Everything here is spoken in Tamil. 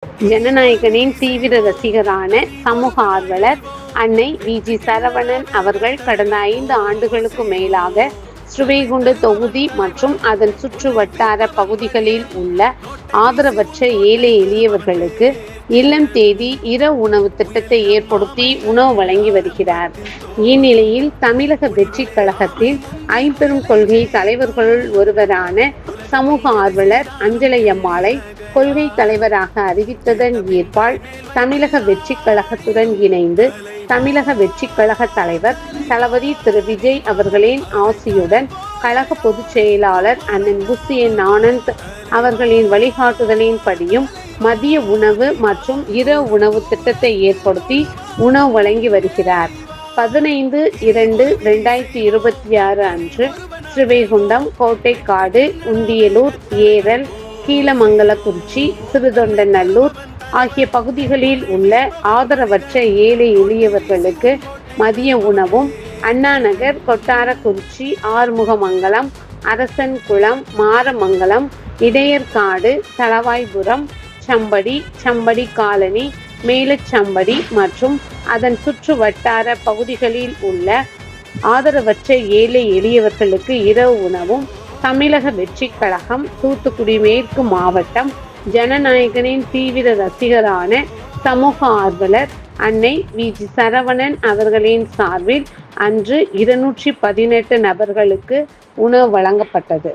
ஜனநாயகனின் தீவிர ரசிகரான சமூக ஆர்வலர் அன்னை வி.ஜி. சரவணன் அவர்கள் கடந்த 5 ஆண்டுகளுக்கு மேலாக ஸ்ரீவைகுண்ட தொகுதி மற்றும் அதன் சுற்று வட்டார பகுதிகளில் உள்ள ஆதரவற்ற ஏழை எளியவர்களுக்கு இல்லம் தேடி இரவு உணவு திட்டத்தை ஏற்படுத்தி உணவு வழங்கி வருகிறார். இந்நிலையில் தமிழக வெற்றி கழகத்தில் ஐம்பெரும் கொள்கை தலைவர்களுள் ஒருவரான சமூக ஆர்வலர் அஞ்சலையம்மாளை கொள்கை தலைவராக அறிவித்ததன் ஏற்பால் தமிழக வெற்றி கழகத்துடன் இணைந்து தமிழக வெற்றி கழக தலைவர் தளபதி திரு விஜய் அவர்களின் ஆசியுடன் கழக பொதுச் செயலாளர் அண்ணன் புசியன் ஆனந்த் அவர்களின் வழிகாட்டுதலின்படியும் மதிய உணவு மற்றும் இரவு உணவு திட்டத்தை ஏற்படுத்தி உணவு வழங்கி வருகிறார். 15/2/2026 அன்று ஸ்ரீவைகுண்டம், கோட்டைக்காடு, உண்டியலூர், ஏரல், கீழமங்கலக்குறிச்சி, சிறுதொண்டநல்லூர் ஆகிய பகுதிகளில் உள்ள ஆதரவற்ற ஏழை எளியவர்களுக்கு மதிய உணவும், அண்ணாநகர், கொட்டாரக்குறிச்சி, ஆறுமுகமங்கலம், அரசன்குளம், மாரமங்கலம், இடையர்காடு, தளவாய்புரம், சம்படி, சம்படி காலனி, மேலச்சம்படி மற்றும் அதன் சுற்று வட்டார பகுதிகளில் உள்ள ஆதரவற்ற ஏழை எளியவர்களுக்கு இரவு உணவும் தமிழக வெற்றி கழகம் தூத்துக்குடி மேற்கு மாவட்டம் ஜனநாயகனின் தீவிர ரசிகரான சமூக ஆர்வலர் அன்னை வி.ஜி. சரவணன் அவர்களின் சார்பில் அன்று 218 நபர்களுக்கு உணவு வழங்கப்பட்டது.